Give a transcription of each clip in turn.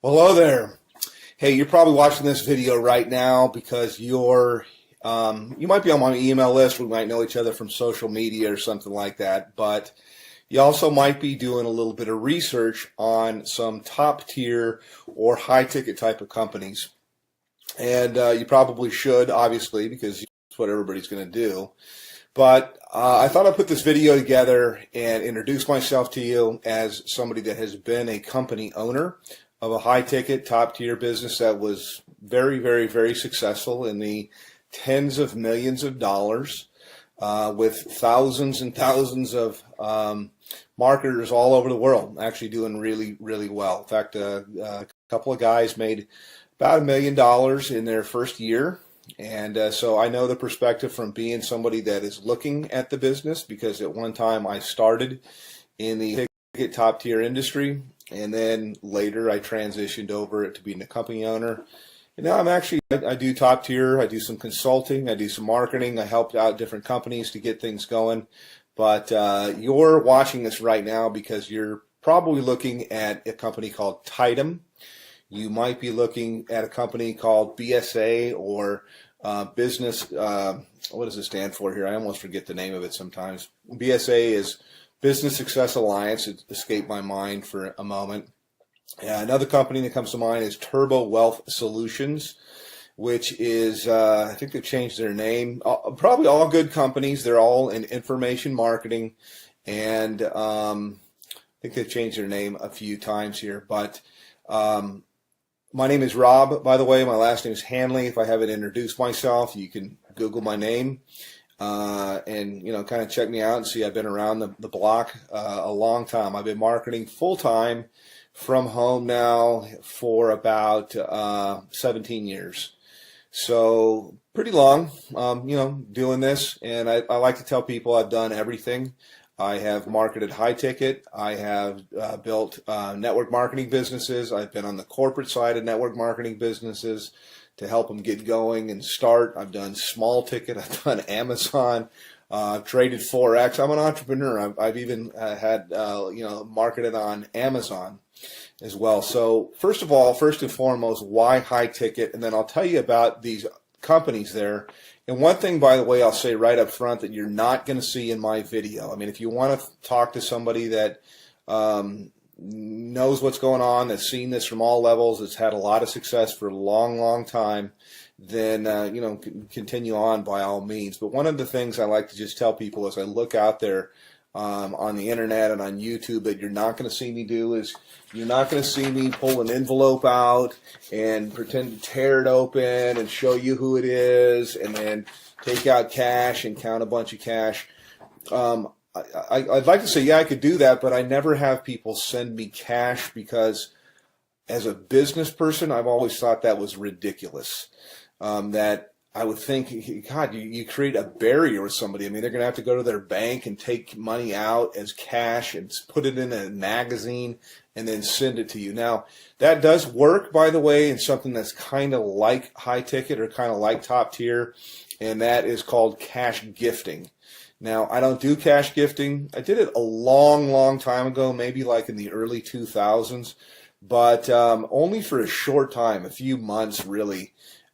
Well, hello there. Hey, you're probably watching this video right now because you might be on my email list. We might know each other from social media or something like that. But you also might be doing a little bit of research on some top tier or high ticket type of companies. And you probably should, obviously, because that's what everybody's going to do. But I thought I'd put this video together and introduce myself to you as somebody that has been a company owner of a high-ticket, top-tier business that was very, very, very successful in the tens of millions of dollars with thousands and thousands of marketers all over the world actually doing really, really well. In fact, a couple of guys made about $1 million in their first year. And so I know the perspective from being somebody that is looking at the business, because at one time I started in the ticket top tier industry, and then later I transitioned over to being a company owner. And now I do top tier, I do some consulting, I do some marketing, I helped out different companies to get things going. But you're watching this right now because you're probably looking at a company called Tidem. You might be looking at a company called BSA or business, what does it stand for here? I almost forget the name of it sometimes. BSA is Business Success Alliance. It escaped my mind for a moment. Another company that comes to mind is Turbo Wealth Solutions, which is, I think they've changed their name. Probably all good companies. They're all in information marketing. And I think they've changed their name a few times here. But my name is Rob, by the way. My last name is Hanley. If I haven't introduced myself, you can Google my name. And kind of check me out and see I've been around the block a long time. I've been marketing full-time from home now for about 17 years. So pretty long, doing this. And I like to tell people I've done everything. I have marketed high ticket. I have built network marketing businesses. I've been on the corporate side of network marketing businesses to help them get going and start. I've done small ticket. I've done Amazon. I've traded Forex. I'm an entrepreneur. I've even had marketed on Amazon as well. So first and foremost, why high ticket? And then I'll tell you about these companies there. And one thing, by the way, I'll say right up front that you're not going to see in my video. I mean, if you want to talk to somebody that knows what's going on, that's seen this from all levels, that's had a lot of success for a long, long time, then, continue on by all means. But one of the things I like to just tell people as I look out there on the internet and on YouTube that you're not going to see me do is you're not going to see me pull an envelope out and pretend to tear it open and show you who it is and then take out cash and count a bunch of cash. I'd like to say, yeah, I could do that, but I never have people send me cash because as a business person, I've always thought that was ridiculous. That I would think, God, you create a barrier with somebody. I mean, they're going to have to go to their bank and take money out as cash and put it in a magazine and then send it to you. Now, that does work, by the way, in something that's kind of like high ticket or kind of like top tier, and that is called cash gifting. Now, I don't do cash gifting. I did it a long, long time ago, maybe like in the early 2000s, but only for a short time, a few months really.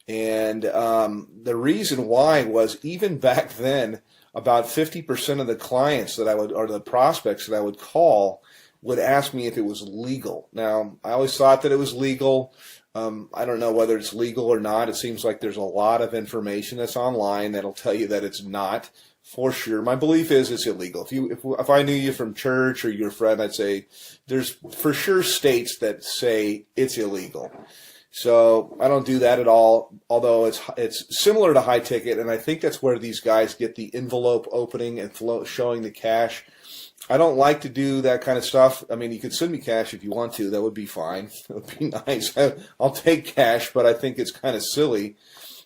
And the reason why was even back then, about 50% of the clients that I would, or the prospects that I would call, would ask me if it was legal. Now, I always thought that it was legal. I don't know whether it's legal or not. It seems like there's a lot of information that's online that'll tell you that it's not for sure. My belief is it's illegal. If I knew you from church or you're a friend, I'd say there's for sure states that say it's illegal. So I don't do that at all, although it's similar to high ticket, and I think that's where these guys get the envelope opening and showing the cash. I don't like to do that kind of stuff. I mean, you could send me cash if you want to. That would be fine. It would be nice. I'll take cash, but I think it's kind of silly.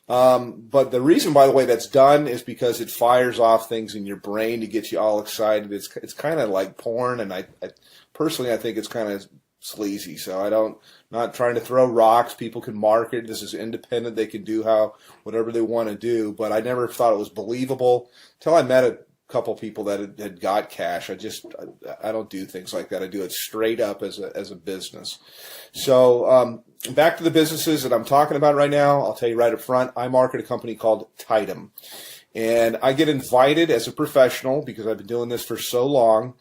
But the reason, by the way, that's done is because it fires off things in your brain to get you all excited. It's kind of like porn, and I personally think it's kind of sleazy. So not trying to throw rocks. People can market. This is independent. They can do whatever they want to do. But I never thought it was believable until I met couple people that had got cash. I don't do things like that. I do it straight up as a business. So back to the businesses that I'm talking about right now. I'll tell you right up front, I market a company called Tidem. And I get invited as a professional, because I've been doing this for so long.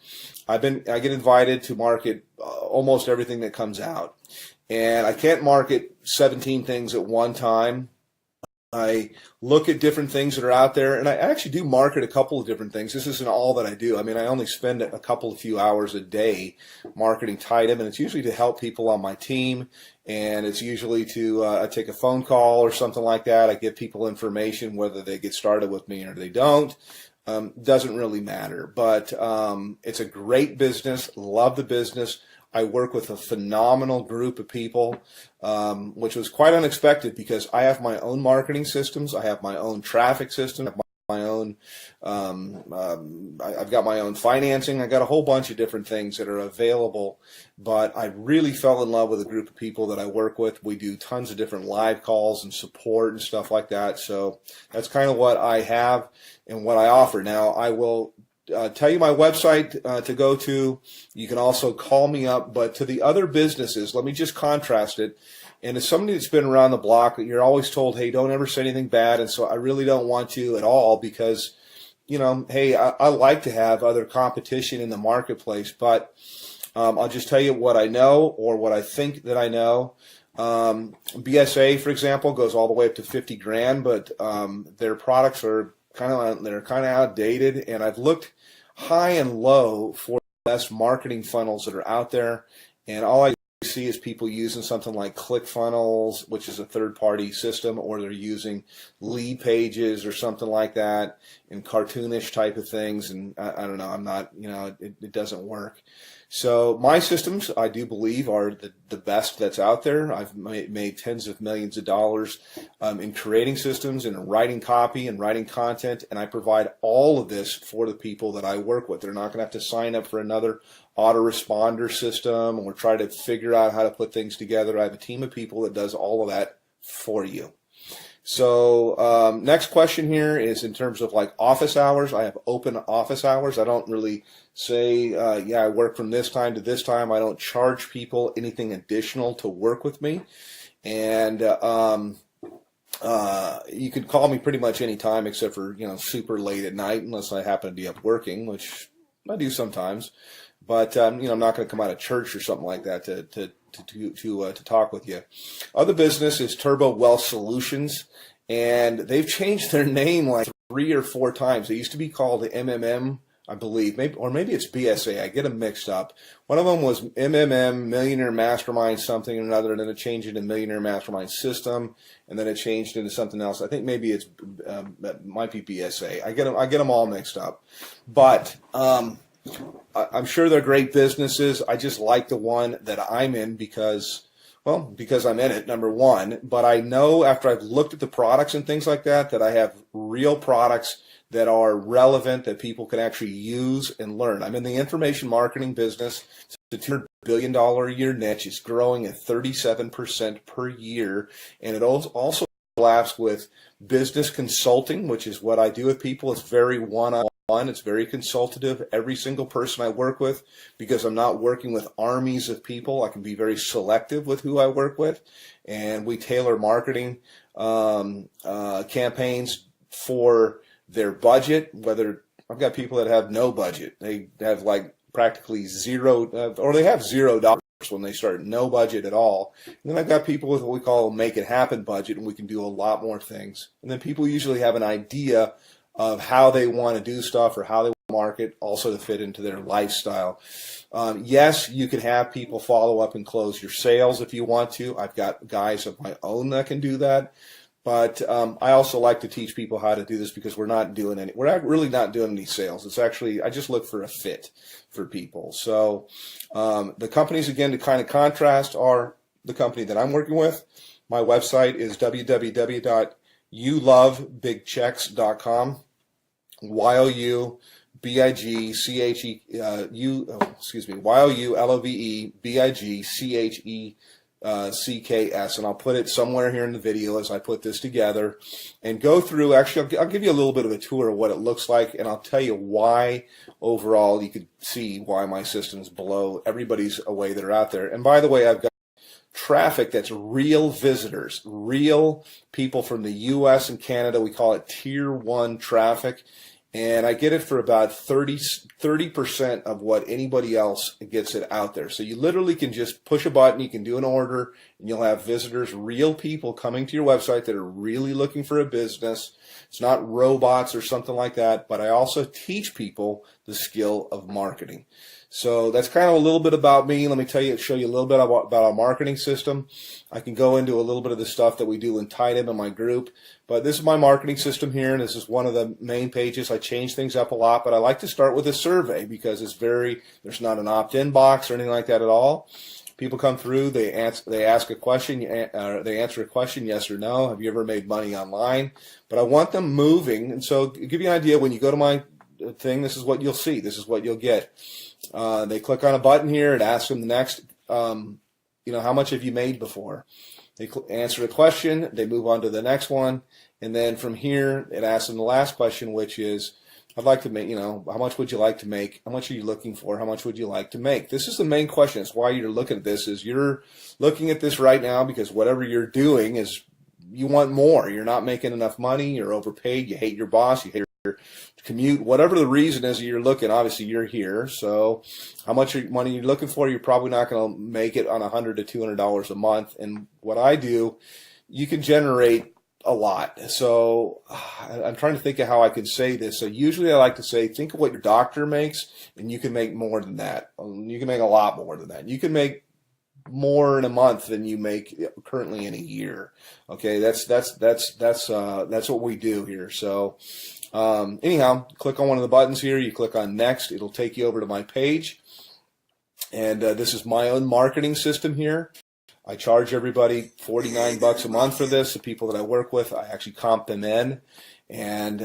I get invited to market almost everything that comes out. And I can't market 17 things at one time. I look at different things that are out there, and I actually do market a couple of different things. This isn't all that I do. I mean, I only spend a few hours a day marketing Tidem, and it's usually to help people on my team, and it's usually to I take a phone call or something like that. I give people information, whether they get started with me or they don't. Doesn't really matter, but it's a great business. Love the business. I work with a phenomenal group of people, which was quite unexpected, because I have my own marketing systems. I have my own traffic system. I have my own. I've got my own financing. I got a whole bunch of different things that are available. But I really fell in love with a group of people that I work with. We do tons of different live calls and support and stuff like that. So that's kind of what I have and what I offer. Now, I will tell you my website to go to. You can also call me up. But to the other businesses, let me just contrast it. And as somebody that's been around the block, you're always told, hey, don't ever say anything bad. And so I really don't want to at all, because, you know, hey, I like to have other competition in the marketplace. But I'll just tell you what I know, or what I think that I know. BSA, for example, goes all the way up to 50 grand, but their products are kind of outdated. And I've looked high and low for the best marketing funnels that are out there, and all I see is people using something like ClickFunnels, which is a third-party system, or they're using lead pages or something like that, and cartoonish type of things. And I don't know, I'm not, you know, it doesn't work. So my systems, I do believe, are the best that's out there. I've made tens of millions of dollars in creating systems and writing copy and writing content, and I provide all of this for the people that I work with. They're not going to have to sign up for another autoresponder system or try to figure out how to put things together. I have a team of people that does all of that for you. So next question here is in terms of like office hours. I have open office hours. I don't really say, yeah, I work from this time to this time. I don't charge people anything additional to work with me. And you can call me pretty much any time except for, you know, super late at night, unless I happen to be up working, which I do sometimes. But, you know, I'm not going to come out of church or something like that to talk with you. Other business is Turbo Wealth Solutions, and they've changed their name like 3 or 4 times. They used to be called MMM, I believe, maybe it's BSA. I get them mixed up. One of them was MMM, Millionaire Mastermind something or another, and then it changed into Millionaire Mastermind System, and then it changed into something else. I think maybe it might be BSA. I get them all mixed up, but I'm sure they're great businesses. I just like the one that I'm in because I'm in it, number one. But I know after I've looked at the products and things like that, that I have real products that are relevant, that people can actually use and learn. I'm in the information marketing business. It's a $200 billion a year niche. It's growing at 37% per year. And it also overlaps with business consulting, which is what I do with people. It's very one-on-one. It's very consultative. Every single person I work with, because I'm not working with armies of people, I can be very selective with who I work with. And we tailor marketing campaigns for their budget. Whether I've got people that have no budget, they have like practically zero, or they have $0 when they start, no budget at all. And then I've got people with what we call a make it happen budget, and we can do a lot more things. And then people usually have an idea of how they want to do stuff or how they want to market, also to fit into their lifestyle. Yes, you can have people follow up and close your sales if you want to. I've got guys of my own that can do that. But I also like to teach people how to do this, because we're not really not doing any sales. It's actually, I just look for a fit for people. So the companies, again, to kind of contrast, are the company that I'm working with. My website is www.youlovebigchecks.com. YOULOVEBIGCHE CKS, and I'll put it somewhere here in the video as I put this together and go through. Actually, I'll give you a little bit of a tour of what it looks like, and I'll tell you why overall you could see why my system's below everybody's away that are out there. And by the way, I've got traffic that's real visitors, real people from the US and Canada. We call it tier 1 traffic. And I get it for about 30% of what anybody else gets it out there. So you literally can just push a button, you can do an order, and you'll have visitors, real people coming to your website that are really looking for a business. It's not robots or something like that, but I also teach people the skill of marketing. So that's kind of a little bit about me. Let me show you a little bit about our marketing system. I can go into a little bit of the stuff that we do in Tidem in my group, but this is my marketing system here, and this is one of the main pages. I change things up a lot, but I like to start with a survey because there's not an opt-in box or anything like that at all. People come through, they ask a question, they answer a question, yes or no. Have you ever made money online? But I want them moving, and so to give you an idea, when you go to my thing, this is what you'll see. This is what you'll get. They click on a button here. It asks them the next, how much have you made before? They answer the question. They move on to the next one. And then from here, it asks them the last question, which is, I'd like to make, how much would you like to make? How much are you looking for? How much would you like to make? This is the main question. It's why you're looking at this, is you're looking at this right now because whatever you're doing is you want more. You're not making enough money. You're overpaid. You hate your boss. You hate your commute. Whatever the reason is that you're looking, obviously you're here. So how much money you're looking for, you're probably not going to make it on $100 to $200 a month. And what I do, you can generate a lot. So I'm trying to think of how I can say this. So usually I like to say, think of what your doctor makes, and you can make more than that. You can make a lot more than that. You can make more in a month than you make currently in a year. Okay, that's what we do here. So anyhow, click on one of the buttons here. You click on next. It'll take you over to my page. And this is my own marketing system here. I charge everybody $49 a month for this. The people that I work with, I actually comp them in. And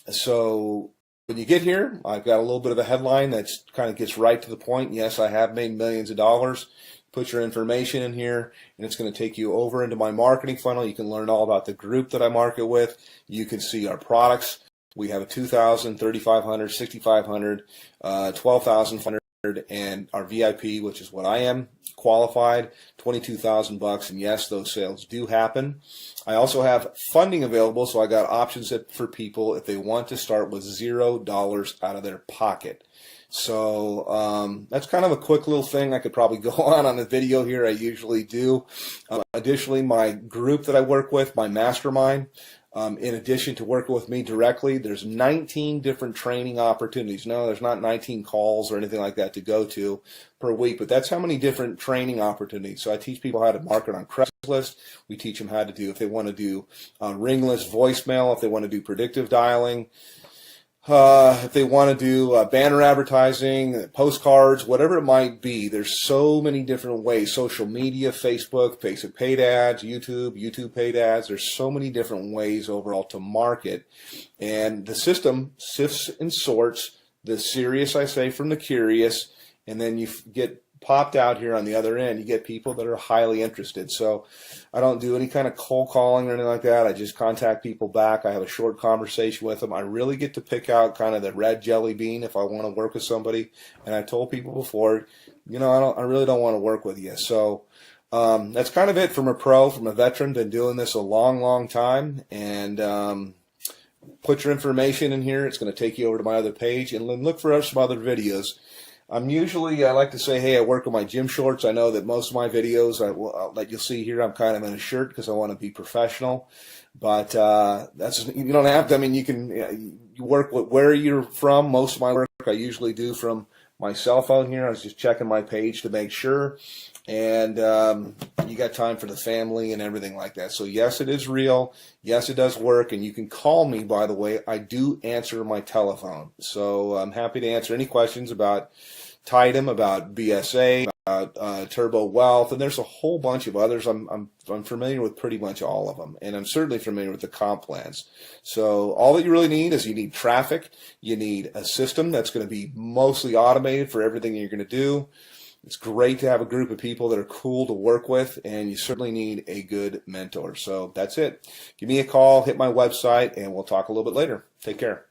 so when you get here, I've got a little bit of a headline that kind of gets right to the point. Yes, I have made millions of dollars. Put your information in here, and it's going to take you over into my marketing funnel. You can learn all about the group that I market with. You can see our products. We have a $2,000, $3,500, $6,500, $12,500, and our VIP, which is what I am, qualified, $22,000. And yes, those sales do happen. I also have funding available, so I got options for people if they want to start with $0 out of their pocket. So that's kind of a quick little thing. I could probably go on a video here. I usually do. Additionally, my group that I work with, my mastermind, in addition to working with me directly, there's 19 different training opportunities. No, there's not 19 calls or anything like that to go to per week, but that's how many different training opportunities. So I teach people how to market on Craigslist. We teach them how to do, if they want to do ringless voicemail, if they want to do predictive dialing, if they want to do banner advertising, postcards, whatever it might be. There's so many different ways. Social media, Facebook paid ads, YouTube paid ads. There's so many different ways overall to market. And the system sifts and sorts the serious, I say, from the curious, and then you get popped out here on the other end. You get people that are highly interested. So I don't do any kind of cold calling or anything like that. I just contact people back. I have a short conversation with them. I really get to pick out kind of the red jelly bean if I want to work with somebody. And I told people before, I really don't want to work with you. So that's kind of it from a veteran. Been doing this a long, long time. And put your information in here. It's going to take you over to my other page, and then look for some other videos. I like to say, hey, I work in my gym shorts. I know that most of my videos that you'll see here, I'm kind of in a shirt because I want to be professional. But you don't have to. I mean, you work with where you're from. Most of my work I usually do from my cell phone here. I was just checking my page to make sure. And you got time for the family and everything like that. So yes, it is real. Yes, it does work. And you can call me, by the way. I do answer my telephone. So I'm happy to answer any questions about Tidem, about BSA, about Turbo Wealth, and there's a whole bunch of others. I'm familiar with pretty much all of them, and I'm certainly familiar with the comp plans. So all that you really need is you need traffic. You need a system that's going to be mostly automated for everything you're going to do. It's great to have a group of people that are cool to work with, and you certainly need a good mentor. So that's it. Give me a call, hit my website, and we'll talk a little bit later. Take care.